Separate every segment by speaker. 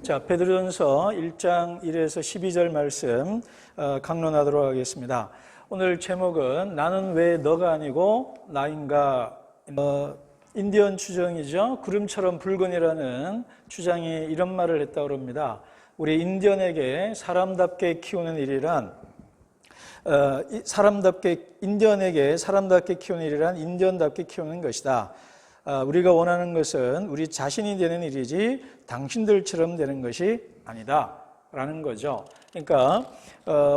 Speaker 1: 자, 베드로전서 1장 1에서 12절 말씀 강론하도록 하겠습니다. 오늘 제목은 나는 왜 너가 아니고 나인가? 인디언 추정이죠. 구름처럼 붉은이라는 추장이 이런 말을 했다고 합니다. 우리 인디언에게 사람답게 키우는 일이란 인디언에게 사람답게 키우는 일이란 인디언답게 키우는 것이다. 우리가 원하는 것은 우리 자신이 되는 일이지 당신들처럼 되는 것이 아니다 라는 거죠. 그러니까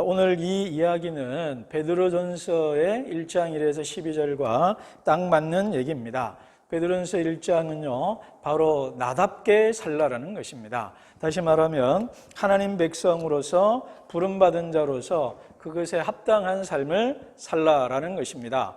Speaker 1: 오늘 이 이야기는 베드로전서의 1장 1에서 12절과 딱 맞는 얘기입니다. 베드로전서 1장은요 바로 나답게 살라라는 것입니다. 다시 말하면 하나님 백성으로서 부름받은 자로서 그것에 합당한 삶을 살라라는 것입니다.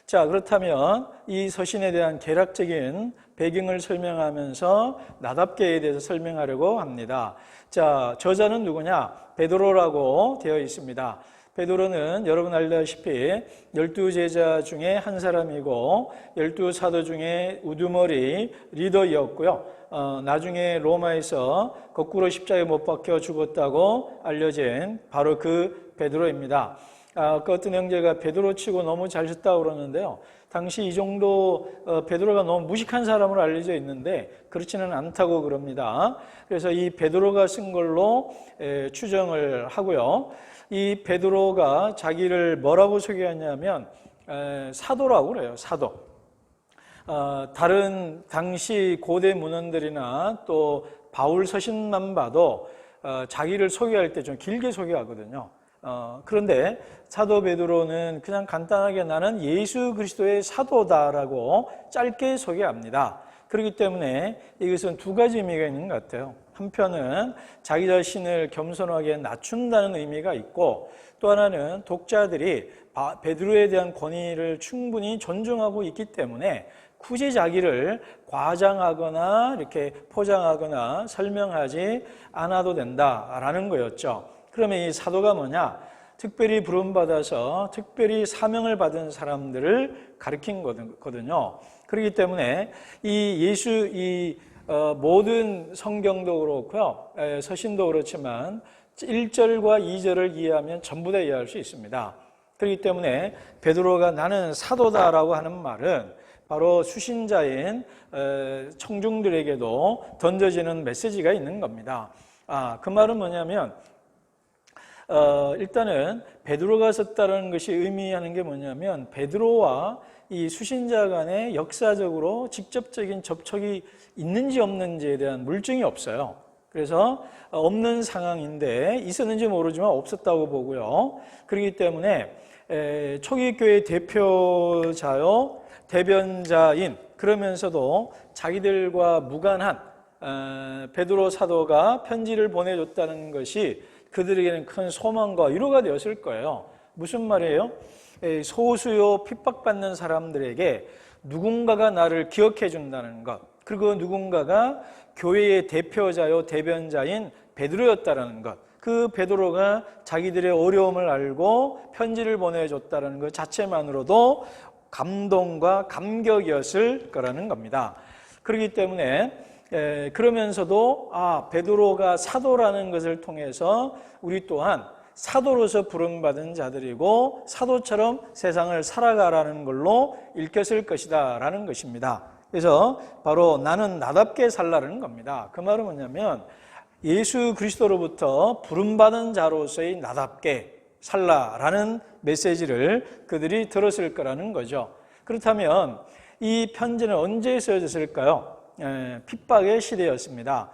Speaker 1: 자, 그렇다면 이 서신에 대한 개략적인 배경을 설명하면서 나답게에 대해서 설명하려고 합니다. 자, 저자는 누구냐? 베드로라고 되어 있습니다. 베드로는 여러분 알다시피 12제자 중에 한 사람이고 12사도 중에 우두머리 리더였고요. 나중에 로마에서 거꾸로 십자가에 못 박혀 죽었다고 알려진 바로 그 베드로입니다. 그 어떤 형제가 베드로 치고 너무 잘 썼다고 그러는데요. 당시 이 정도 베드로가 너무 무식한 사람으로 알려져 있는데 그렇지는 않다고 그럽니다. 그래서 이 베드로가 쓴 걸로 추정을 하고요. 이 베드로가 자기를 뭐라고 소개하냐면 사도라고 그래요. 사도. 다른 당시 고대 문헌들이나 또 바울 서신만 봐도 자기를 소개할 때 좀 길게 소개하거든요. 그런데 사도 베드로는 그냥 간단하게 나는 예수 그리스도의 사도다라고 짧게 소개합니다. 그렇기 때문에 이것은 두 가지 의미가 있는 것 같아요. 한편은 자기 자신을 겸손하게 낮춘다는 의미가 있고 또 하나는 독자들이 베드로에 대한 권위를 충분히 존중하고 있기 때문에 굳이 자기를 과장하거나 이렇게 포장하거나 설명하지 않아도 된다라는 거였죠. 그러면 이 사도가 뭐냐? 특별히 부름받아서 특별히 사명을 받은 사람들을 가리킨 거거든요. 그렇기 때문에 이 모든 성경도 그렇고요. 서신도 그렇지만 1절과 2절을 이해하면 전부 다 이해할 수 있습니다. 그렇기 때문에 베드로가 나는 사도다라고 하는 말은 바로 수신자인 청중들에게도 던져지는 메시지가 있는 겁니다. 그 말은 뭐냐면 일단은 베드로가 썼다는 것이 의미하는 게 뭐냐면 베드로와 이 수신자 간에 역사적으로 직접적인 접촉이 있는지 없는지에 대한 물증이 없어요. 그래서 없는 상황인데 있었는지 모르지만 없었다고 보고요. 그렇기 때문에 초기 교회 대표자요 대변자인 그러면서도 자기들과 무관한 베드로 사도가 편지를 보내줬다는 것이 그들에게는 큰 소망과 위로가 되었을 거예요. 무슨 말이에요? 소수요 핍박받는 사람들에게 누군가가 나를 기억해 준다는 것, 그리고 누군가가 교회의 대표자요 대변자인 베드로였다는 것, 그 베드로가 자기들의 어려움을 알고 편지를 보내줬다는 것 자체만으로도 감동과 감격이었을 거라는 겁니다. 그렇기 때문에 그러면서도 베드로가 사도라는 것을 통해서 우리 또한 사도로서 부름받은 자들이고 사도처럼 세상을 살아가라는 걸로 읽혔을 것이다 라는 것입니다. 그래서 바로 나는 나답게 살라는 겁니다. 그 말은 뭐냐면 예수 그리스도로부터 부름받은 자로서의 나답게 살라라는 메시지를 그들이 들었을 거라는 거죠. 그렇다면 이 편지는 언제 쓰여졌을까요? 핍박의 시대였습니다.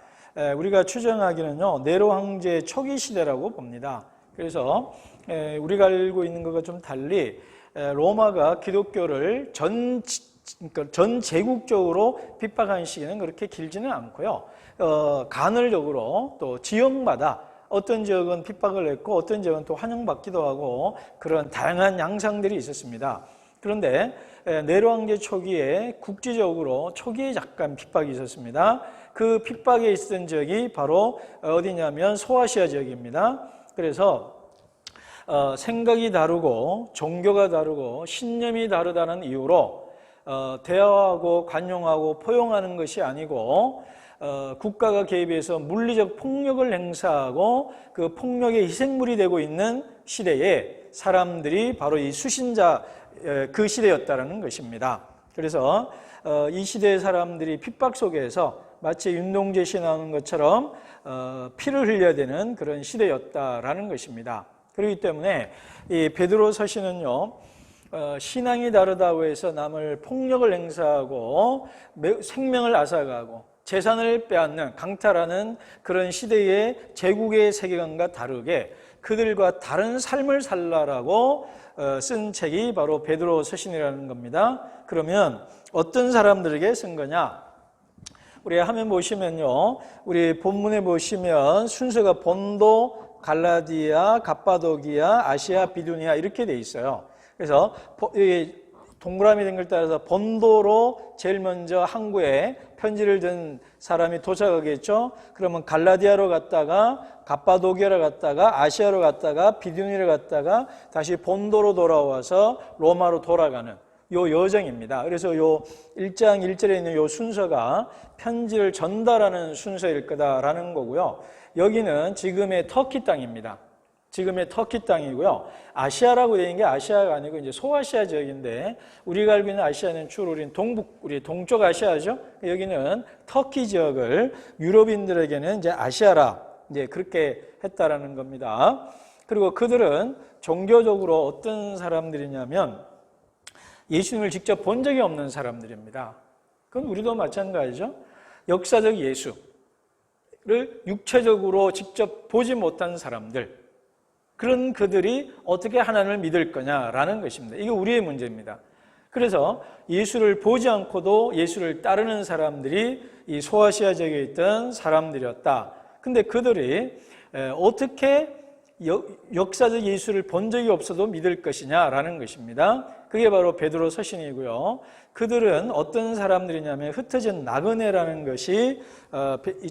Speaker 1: 우리가 추정하기는요 네로 황제 초기 시대라고 봅니다. 그래서 우리가 알고 있는 것과 좀 달리 로마가 기독교를 전 제국적으로 핍박한 시기는 그렇게 길지는 않고요. 간헐적으로 또 지역마다 어떤 지역은 핍박을 했고 어떤 지역은 또 환영받기도 하고 그런 다양한 양상들이 있었습니다. 그런데 네로 황제 초기에 국지적으로 초기에 잠깐 핍박이 있었습니다. 그 핍박에 있었던 지역이 바로 어디냐면 소아시아 지역입니다. 그래서 생각이 다르고 종교가 다르고 신념이 다르다는 이유로 대화하고 관용하고 포용하는 것이 아니고 국가가 개입해서 물리적 폭력을 행사하고 그 폭력의 희생물이 되고 있는 시대에 사람들이 바로 이 수신자 그 시대였다라는 것입니다. 그래서 이 시대의 사람들이 핍박 속에서 마치 윤동주시 나오는 것처럼 피를 흘려야 되는 그런 시대였다라는 것입니다. 그렇기 때문에 이 베드로 서신은요, 신앙이 다르다고 해서 남을 폭력을 행사하고 생명을 앗아가고 재산을 빼앗는 강탈하는 그런 시대의 제국의 세계관과 다르게 그들과 다른 삶을 살라라고 쓴 책이 바로 베드로 서신이라는 겁니다. 그러면 어떤 사람들에게 쓴 거냐? 우리 화면 보시면요, 우리 본문에 보시면 순서가 본도, 갈라디아, 갑바도기아, 아시아, 비두니아 이렇게 돼 있어요. 그래서 동그라미 된 걸 따라서 본도로 제일 먼저 항구에 편지를 든 사람이 도착하겠죠. 그러면 갈라디아로 갔다가 갑바도기아로 갔다가 아시아로 갔다가 비두니아로 갔다가 다시 본도로 돌아와서 로마로 돌아가는 요 여정입니다. 그래서 요 1장 1절에 있는 요 순서가 편지를 전달하는 순서일 거다라는 거고요. 여기는 지금의 터키 땅입니다. 지금의 터키 땅이고요. 아시아라고 되어 있는 게 아시아가 아니고 이제 소아시아 지역인데 우리가 알고 있는 아시아는 주로 우리 동쪽 아시아죠. 여기는 터키 지역을 유럽인들에게는 이제 아시아라 이제 그렇게 했다라는 겁니다. 그리고 그들은 종교적으로 어떤 사람들이냐면 예수님을 직접 본 적이 없는 사람들입니다. 그건 우리도 마찬가지죠. 역사적 예수를 육체적으로 직접 보지 못한 사람들, 그런 그들이 어떻게 하나님을 믿을 거냐라는 것입니다. 이게 우리의 문제입니다. 그래서 예수를 보지 않고도 예수를 따르는 사람들이 이 소아시아 지역에 있던 사람들이었다. 근데 그들이 어떻게 역사적 예수를 본 적이 없어도 믿을 것이냐라는 것입니다. 그게 바로 베드로 서신이고요. 그들은 어떤 사람들이냐면 흩어진 나그네라는 것이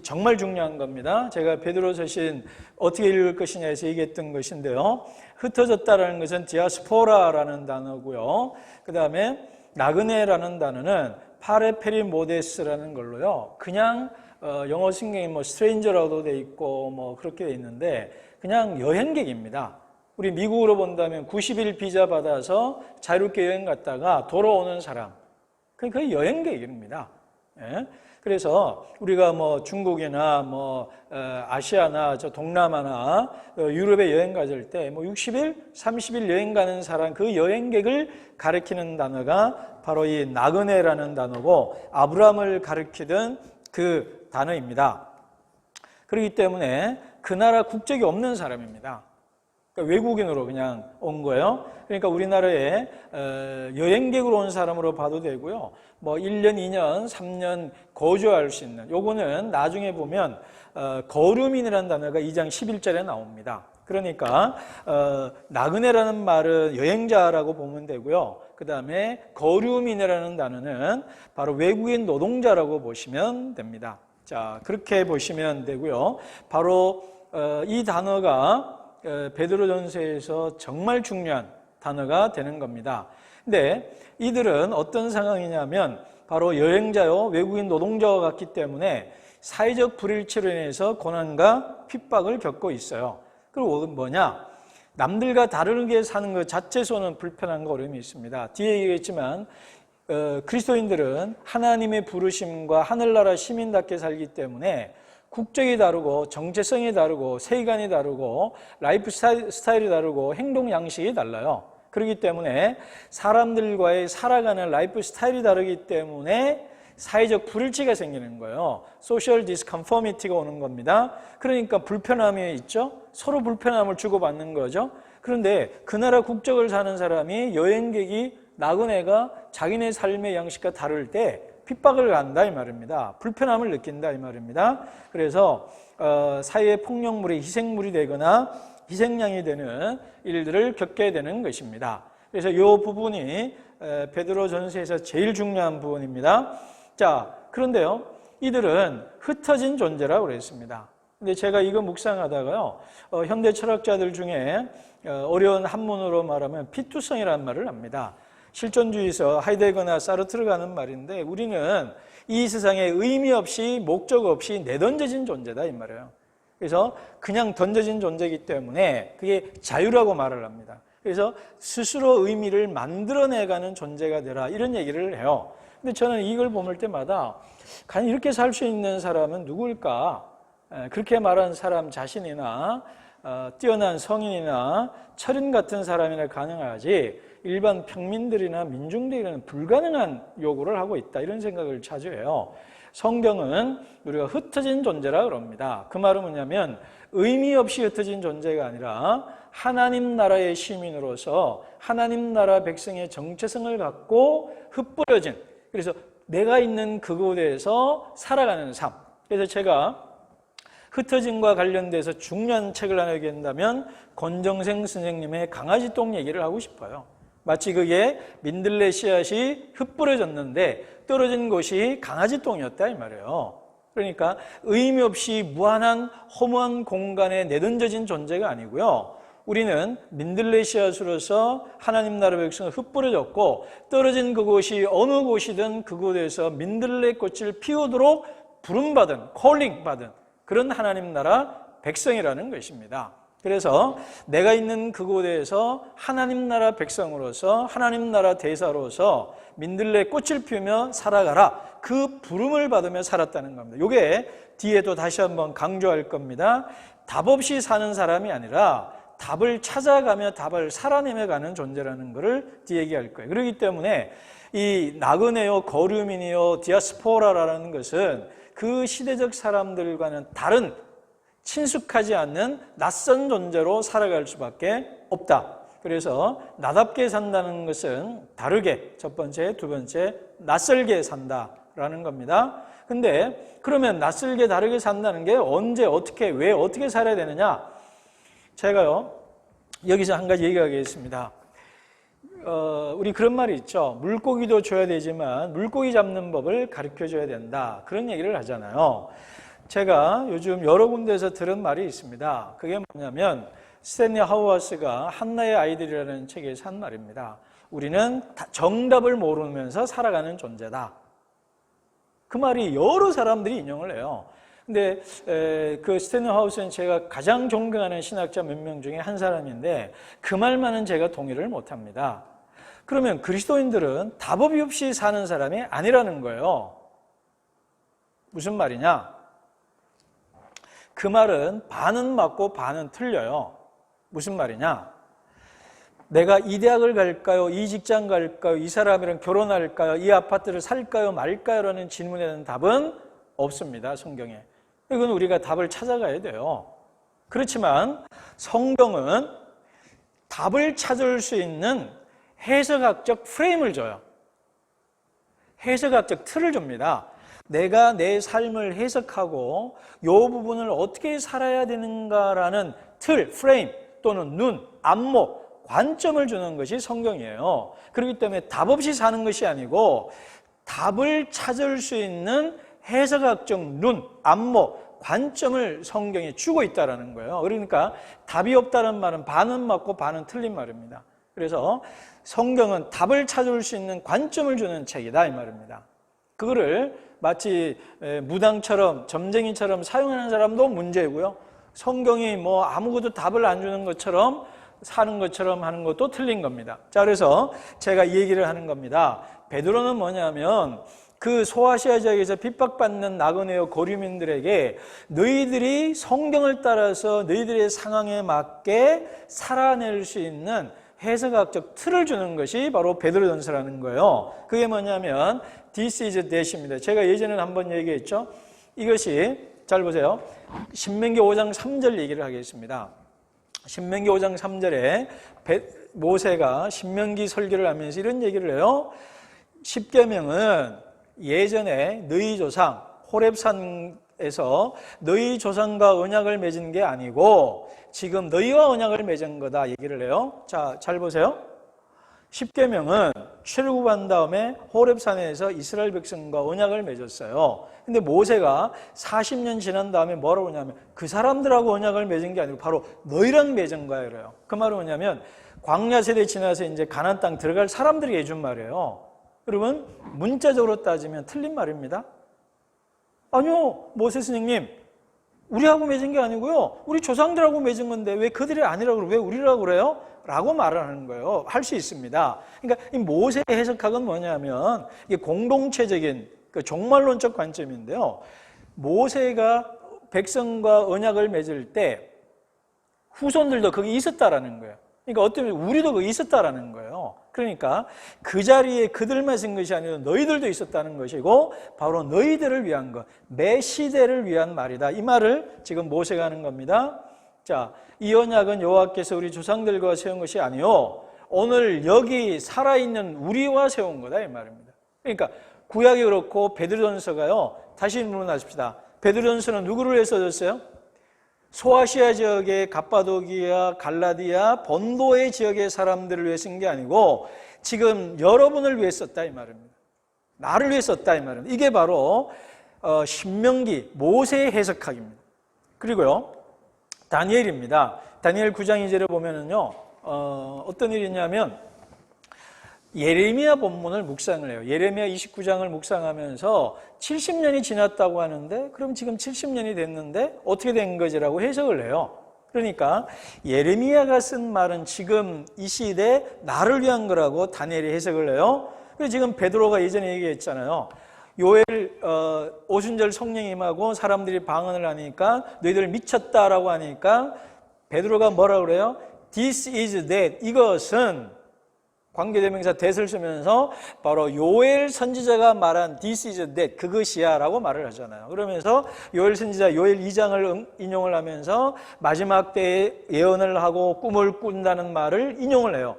Speaker 1: 정말 중요한 겁니다. 제가 베드로 서신 어떻게 읽을 것이냐에서 얘기했던 것인데요. 흩어졌다라는 것은 디아스포라라는 단어고요. 그 다음에 나그네라는 단어는 파레페리모데스라는 걸로요. 그냥 영어 성경에 뭐 스트레인저라고 돼 있고 뭐 그렇게 돼 있는데 그냥 여행객입니다. 우리 미국으로 본다면 90일 비자 받아서 자유롭게 여행 갔다가 돌아오는 사람. 그게 여행객입니다. 예? 그래서 우리가 뭐 중국이나 뭐 아시아나 저 동남아나 유럽에 여행 갔을 때 뭐 60일, 30일 여행 가는 사람 그 여행객을 가리키는 단어가 바로 이 나그네라는 단어고 아브라함을 가리키던 그 단어입니다. 그렇기 때문에 그 나라 국적이 없는 사람입니다. 그러니까 외국인으로 그냥 온 거예요. 그러니까 우리나라에 여행객으로 온 사람으로 봐도 되고요. 뭐 1년, 2년, 3년 거주할 수 있는 요거는 나중에 보면 거류민이라는 단어가 2장 11절에 나옵니다. 그러니까 나그네라는 말은 여행자라고 보면 되고요. 그 다음에 거류민이라는 단어는 바로 외국인 노동자라고 보시면 됩니다. 자, 그렇게 보시면 되고요. 바로 이 단어가 베드로전서에서 정말 중요한 단어가 되는 겁니다. 근데 이들은 어떤 상황이냐면 바로 여행자요, 외국인 노동자와 같기 때문에 사회적 불일치로 인해서 고난과 핍박을 겪고 있어요. 그리고 뭐냐? 남들과 다르게 사는 것 자체에서는 불편함과 어려움이 있습니다. 뒤에 얘기했지만 그리스도인들은 하나님의 부르심과 하늘나라 시민답게 살기 때문에 국적이 다르고 정체성이 다르고 세계관이 다르고 라이프 스타일이 다르고 행동 양식이 달라요. 그렇기 때문에 사람들과의 살아가는 라이프 스타일이 다르기 때문에 사회적 불일치가 생기는 거예요. 소셜 디스컨포미티가 오는 겁니다. 그러니까 불편함이 있죠. 서로 불편함을 주고받는 거죠. 그런데 그 나라 국적을 사는 사람이 여행객이 나그네가 자기네 삶의 양식과 다를 때 핍박을 간다 이 말입니다. 불편함을 느낀다 이 말입니다. 그래서 사회의 폭력물이 희생물이 되거나 희생양이 되는 일들을 겪게 되는 것입니다. 그래서 이 부분이 베드로전서에서 제일 중요한 부분입니다. 자, 그런데요, 이들은 흩어진 존재라고 그랬습니다. 근데 제가 이거 묵상하다가요, 현대 철학자들 중에 어려운 한문으로 말하면 피투성이라는 말을 합니다. 실존주의에서 하이데거나 사르트르가 하는 말인데 우리는 이 세상에 의미 없이 목적 없이 내던져진 존재다 이 말이에요. 그래서 그냥 던져진 존재이기 때문에 그게 자유라고 말을 합니다. 그래서 스스로 의미를 만들어내가는 존재가 되라 이런 얘기를 해요. 근데 저는 이걸 볼 때마다 과연 이렇게 살 수 있는 사람은 누구일까? 그렇게 말하는 사람 자신이나 뛰어난 성인이나 철인 같은 사람이나 가능하지 일반 평민들이나 민중들에게는 불가능한 요구를 하고 있다 이런 생각을 자주 해요. 성경은 우리가 흩어진 존재라 그럽니다. 그 말은 뭐냐면 의미 없이 흩어진 존재가 아니라 하나님 나라의 시민으로서 하나님 나라 백성의 정체성을 갖고 흩뿌려진, 그래서 내가 있는 그곳에서 살아가는 삶. 그래서 제가 흩어짐과 관련돼서 중요한 책을 하나 얘기한다면 권정생 선생님의 강아지똥 얘기를 하고 싶어요. 마치 그게 민들레 씨앗이 흩뿌려졌는데 떨어진 곳이 강아지똥이었다 이 말이에요. 그러니까 의미 없이 무한한 허무한 공간에 내던져진 존재가 아니고요. 우리는 민들레 씨앗으로서 하나님 나라 백성을 흩뿌려졌고 떨어진 그곳이 어느 곳이든 그곳에서 민들레 꽃을 피우도록 부름받은, 콜링받은 그런 하나님 나라 백성이라는 것입니다. 그래서 내가 있는 그곳에서 하나님 나라 백성으로서 하나님 나라 대사로서 민들레 꽃을 피우며 살아가라 그 부름을 받으며 살았다는 겁니다. 이게 뒤에도 다시 한번 강조할 겁니다. 답 없이 사는 사람이 아니라 답을 찾아가며 답을 살아내며 가는 존재라는 것을 뒤에 얘기할 거예요. 그렇기 때문에 이 나그네요, 거류민이요, 디아스포라라는 것은 그 시대적 사람들과는 다른 친숙하지 않는 낯선 존재로 살아갈 수밖에 없다. 그래서 나답게 산다는 것은 다르게, 첫 번째, 두 번째, 낯설게 산다라는 겁니다. 근데 그러면 낯설게 다르게 산다는 게 언제, 어떻게, 왜, 어떻게 살아야 되느냐? 제가요, 여기서 한 가지 얘기하겠습니다. 우리 그런 말이 있죠. 물고기도 줘야 되지만 물고기 잡는 법을 가르쳐줘야 된다. 그런 얘기를 하잖아요. 제가 요즘 여러 군데에서 들은 말이 있습니다. 그게 뭐냐면 스탠리 하우아스가 한나의 아이들이라는 책에서 한 말입니다. 우리는 정답을 모르면서 살아가는 존재다. 그 말이 여러 사람들이 인용을 해요. 근데 그 스탠리 하우스는 제가 가장 존경하는 신학자 몇 명 중에 한 사람인데 그 말만은 제가 동의를 못합니다. 그러면 그리스도인들은 답 없이 사는 사람이 아니라는 거예요. 무슨 말이냐? 그 말은 반은 맞고 반은 틀려요. 무슨 말이냐? 내가 이 대학을 갈까요? 이 직장 갈까요? 이 사람이랑 결혼할까요? 이 아파트를 살까요? 말까요? 라는 질문에 대한 답은 없습니다. 성경에. 이건 우리가 답을 찾아가야 돼요. 그렇지만 성경은 답을 찾을 수 있는 해석학적 프레임을 줘요. 해석학적 틀을 줍니다. 내가 내 삶을 해석하고 이 부분을 어떻게 살아야 되는가라는 틀, 프레임 또는 눈, 안목, 관점을 주는 것이 성경이에요. 그렇기 때문에 답 없이 사는 것이 아니고 답을 찾을 수 있는 해석학적 눈, 안목, 관점을 성경이 주고 있다는 거예요. 그러니까 답이 없다는 말은 반은 맞고 반은 틀린 말입니다. 그래서 성경은 답을 찾을 수 있는 관점을 주는 책이다 이 말입니다. 그거를 마치 무당처럼 점쟁이처럼 사용하는 사람도 문제고요. 성경이 뭐 아무것도 답을 안 주는 것처럼 사는 것처럼 하는 것도 틀린 겁니다. 자, 그래서 제가 이 얘기를 하는 겁니다. 베드로는 뭐냐면 그 소아시아 지역에서 핍박받는 나그네요 고류민들에게 너희들이 성경을 따라서 너희들의 상황에 맞게 살아낼 수 있는 해석학적 틀을 주는 것이 바로 베드로전서라는 거예요. 그게 뭐냐면 This is that입니다. 제가 예전에 한번 얘기했죠. 이것이 잘 보세요. 신명기 5장 3절 얘기를 하겠습니다. 신명기 5장 3절에 모세가 신명기 설교를 하면서 이런 얘기를 해요. 십계명은 예전에 너희 조상 호렙산에서 너희 조상과 언약을 맺은 게 아니고 지금 너희와 언약을 맺은 거다 얘기를 해요. 자, 잘 보세요. 십계명은 출애굽한 다음에 호렙산에서 이스라엘 백성과 언약을 맺었어요. 근데 모세가 40년 지난 다음에 뭐라고 하냐면 그 사람들하고 언약을 맺은 게 아니고 바로 너희랑 맺은 거야 그래요. 그 말은 뭐냐면 광야 세대 지나서 이제 가나안 땅 들어갈 사람들이 해준 말이에요. 그러면 문자적으로 따지면 틀린 말입니다. 아니요, 모세 스님님, 우리하고 맺은 게 아니고요, 우리 조상들하고 맺은 건데 왜 그들이 아니라고 그래요? 왜 우리라고 그래요? 라고 말을 하는 거예요. 할 수 있습니다. 그러니까 이 모세의 해석학은 뭐냐면 이게 공동체적인 그 종말론적 관점인데요. 모세가 백성과 언약을 맺을 때 후손들도 거기 있었다라는 거예요. 그러니까 어떤 우리도 거기 있었다라는 거예요. 그러니까 그 자리에 그들만 있은 것이 아니라 너희들도 있었다는 것이고 바로 너희들을 위한 것, 매 시대를 위한 말이다. 이 말을 지금 모세가 하는 겁니다. 자, 이 언약은 여호와께서 우리 조상들과 세운 것이 아니요 오늘 여기 살아있는 우리와 세운 거다 이 말입니다. 그러니까 구약이 그렇고 베드로전서가요. 다시 물어나십시다. 베드로전서는 누구를 위해 써졌어요? 소아시아 지역의 갑바도기아, 갈라디아, 본도의 지역의 사람들을 위해 쓴 게 아니고 지금 여러분을 위해 썼다 이 말입니다. 나를 위해 썼다 이 말입니다. 이게 바로 신명기 모세의 해석학입니다. 그리고요 다니엘입니다. 다니엘 9장 2절에 보면은요 어떤 일이 있냐면 예레미야 본문을 묵상을 해요. 예레미야 29장을 묵상하면서 70년이 지났다고 하는데 그럼 지금 70년이 됐는데 어떻게 된 거지라고 해석을 해요. 그러니까 예레미야가 쓴 말은 지금 이 시대에 나를 위한 거라고 다니엘이 해석을 해요. 그래서 지금 베드로가 예전에 얘기했잖아요. 요엘 오순절 성령이 임하고 사람들이 방언을 하니까 너희들 미쳤다라고 하니까 베드로가 뭐라고 그래요? This is that. 이것은 관계대명사 that을 쓰면서 바로 요엘 선지자가 말한 this is that, 그것이야 라고 말을 하잖아요. 그러면서 요엘 선지자 요엘 2장을 인용을 하면서 마지막 때에 예언을 하고 꿈을 꾼다는 말을 인용을 해요.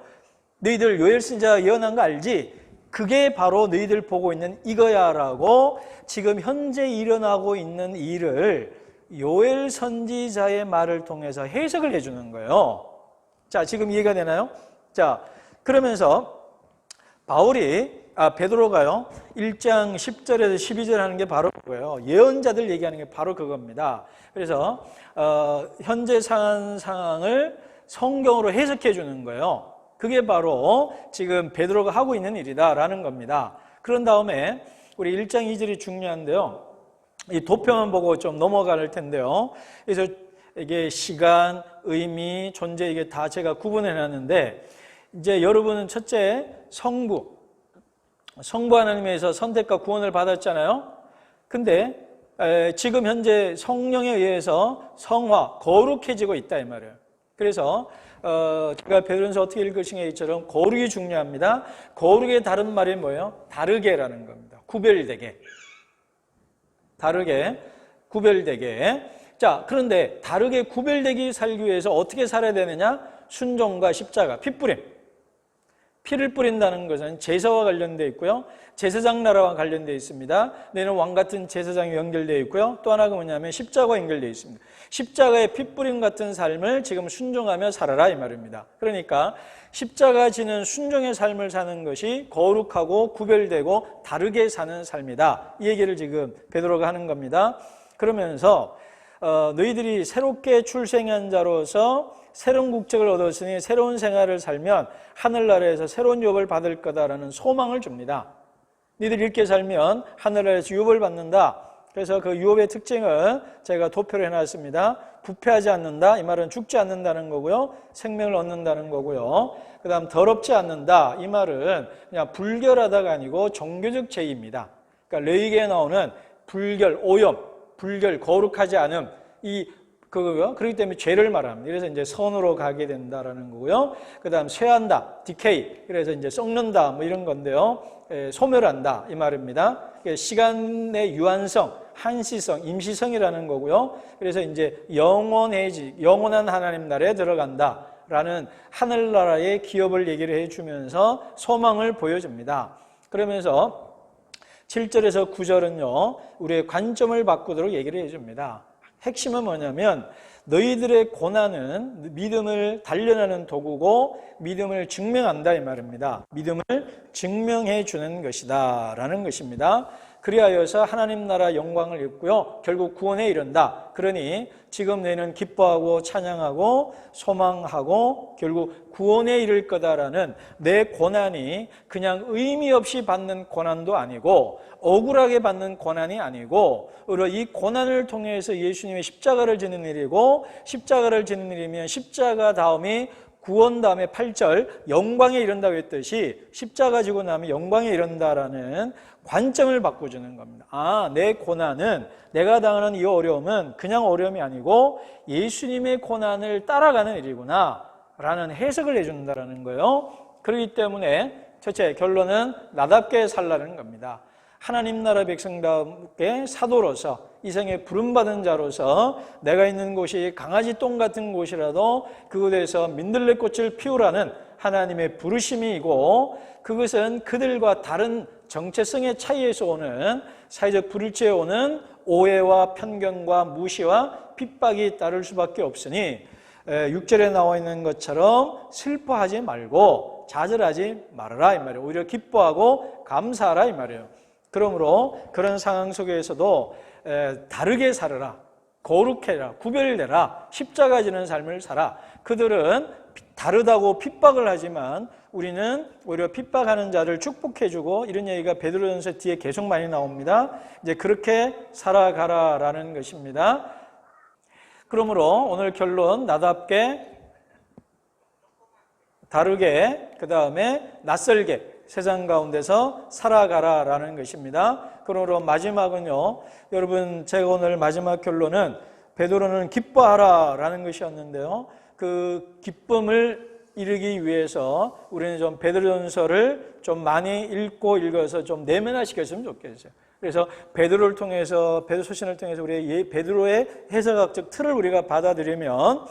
Speaker 1: 너희들 요엘 선지자가 예언한 거 알지? 그게 바로 너희들 보고 있는 이거야 라고 지금 현재 일어나고 있는 일을 요엘 선지자의 말을 통해서 해석을 해주는 거예요. 자, 지금 이해가 되나요? 자, 그러면서 베드로가요 1장 10절에서 12절 하는 게 바로 그거예요. 예언자들 얘기하는 게 바로 그겁니다. 그래서 현재 상황을 성경으로 해석해 주는 거예요. 그게 바로 지금 베드로가 하고 있는 일이다라는 겁니다. 그런 다음에 우리 1장 2절이 중요한데요. 이 도표만 보고 좀 넘어갈 텐데요. 그래서 이게 시간, 의미, 존재 이게 다 제가 구분해 놨는데 이제 여러분은 첫째 성부 하나님에서 선택과 구원을 받았잖아요. 근데 지금 현재 성령에 의해서 성화, 거룩해지고 있다 이 말이에요. 그래서 제가 베드로전서 어떻게 읽으시냐 이처럼 거룩이 중요합니다. 거룩의 다른 말이 뭐예요? 다르게라는 겁니다. 구별되게. 다르게, 구별되게. 자, 그런데 다르게 구별되게 살기 위해서 어떻게 살아야 되느냐? 순종과 십자가, 핏부림. 피를 뿌린다는 것은 제사와 관련되어 있고요. 제사장 나라와 관련되어 있습니다. 내는 왕 같은 제사장이 연결되어 있고요. 또 하나가 뭐냐면 십자가와 연결되어 있습니다. 십자가의 핏뿌림 같은 삶을 지금 순종하며 살아라 이 말입니다. 그러니까 십자가 지는 순종의 삶을 사는 것이 거룩하고 구별되고 다르게 사는 삶이다. 이 얘기를 지금 베드로가 하는 겁니다. 그러면서 너희들이 새롭게 출생한 자로서 새로운 국적을 얻었으니 새로운 생활을 살면 하늘나라에서 새로운 유업을 받을 거다라는 소망을 줍니다. 너희들이 이렇게 살면 하늘나라에서 유업을 받는다. 그래서 그 유업의 특징을 제가 도표를 해놨습니다. 부패하지 않는다. 이 말은 죽지 않는다는 거고요. 생명을 얻는다는 거고요. 그 다음 더럽지 않는다. 이 말은 그냥 불결하다가 아니고 종교적 제의입니다. 그러니까 레위기에 나오는 불결, 오염, 불결, 거룩하지 않음. 그렇기 때문에 죄를 말합니다. 그래서 이제 선으로 가게 된다라는 거고요. 그 다음 쇠한다, 디케이. 그래서 이제 썩는다, 뭐 이런 건데요. 소멸한다, 이 말입니다. 시간의 유한성, 한시성, 임시성이라는 거고요. 그래서 이제 영원한 하나님 나라에 들어간다라는 하늘나라의 기업을 얘기를 해주면서 소망을 보여줍니다. 그러면서 7절에서 9절은요, 우리의 관점을 바꾸도록 얘기를 해줍니다. 핵심은 뭐냐면 너희들의 고난은 믿음을 단련하는 도구고 믿음을 증명한다 이 말입니다. 믿음을 증명해 주는 것이다 라는 것입니다. 그리하여서 하나님 나라 영광을 입고요. 결국 구원에 이른다. 그러니 지금 너희는 기뻐하고 찬양하고 소망하고 결국 구원에 이를 거다라는 내 고난이 그냥 의미 없이 받는 고난도 아니고 억울하게 받는 고난이 아니고 오히려 이 고난을 통해서 예수님의 십자가를 지는 일이고 십자가를 지는 일이면 십자가 다음이 구원 다음에 8절 영광에 이른다고 했듯이 십자가 지고 나면 영광에 이른다라는 관점을 바꿔주는 겁니다. 아, 내 고난은 내가 당하는 이 어려움은 그냥 어려움이 아니고 예수님의 고난을 따라가는 일이구나 라는 해석을 해준다는 거예요. 그렇기 때문에 첫째 결론은 나답게 살라는 겁니다. 하나님 나라 백성답게 사도로서 이생에 부름받은 자로서 내가 있는 곳이 강아지 똥 같은 곳이라도 그곳에서 민들레꽃을 피우라는 하나님의 부르심이고 그것은 그들과 다른 정체성의 차이에서 오는 사회적 불일치에 오는 오해와 편견과 무시와 핍박이 따를 수밖에 없으니 6절에 나와 있는 것처럼 슬퍼하지 말고 좌절하지 말아라 이 말이에요. 오히려 기뻐하고 감사하라 이 말이에요. 그러므로 그런 상황 속에서도 다르게 살아라, 거룩해라, 구별되라, 십자가 지는 삶을 살아. 그들은 다르다고 핍박을 하지만 우리는 오히려 핍박하는 자를 축복해주고 이런 얘기가 베드로전서 뒤에 계속 많이 나옵니다. 이제 그렇게 살아가라라는 것입니다. 그러므로 오늘 결론 나답게 다르게 그 다음에 낯설게 세상 가운데서 살아가라라는 것입니다. 그러므로 마지막은요. 여러분 제가 오늘 마지막 결론은 베드로는 기뻐하라라는 것이었는데요. 그 기쁨을 이루기 위해서 우리는 좀 베드로전서를 좀 많이 읽어서 좀 내면화시켰으면 좋겠어요. 그래서 베드로를 통해서 베드로서신을 통해서 우리의 베드로의 해석학적 틀을 우리가 받아들이면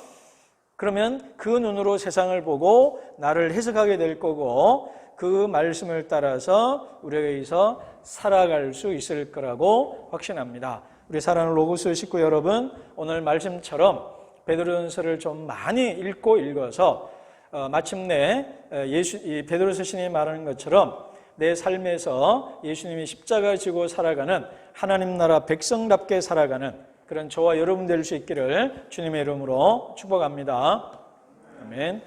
Speaker 1: 그러면 그 눈으로 세상을 보고 나를 해석하게 될 거고 그 말씀을 따라서 우리에게서 살아갈 수 있을 거라고 확신합니다. 우리 사랑하는 로고스 식구 여러분, 오늘 말씀처럼 베드로전서를 좀 많이 읽어서 마침내 이 베드로서신이 말하는 것처럼 내 삶에서 예수님이 십자가 지고 살아가는 하나님 나라 백성답게 살아가는 그런 저와 여러분 될 수 있기를 주님의 이름으로 축복합니다. 아멘.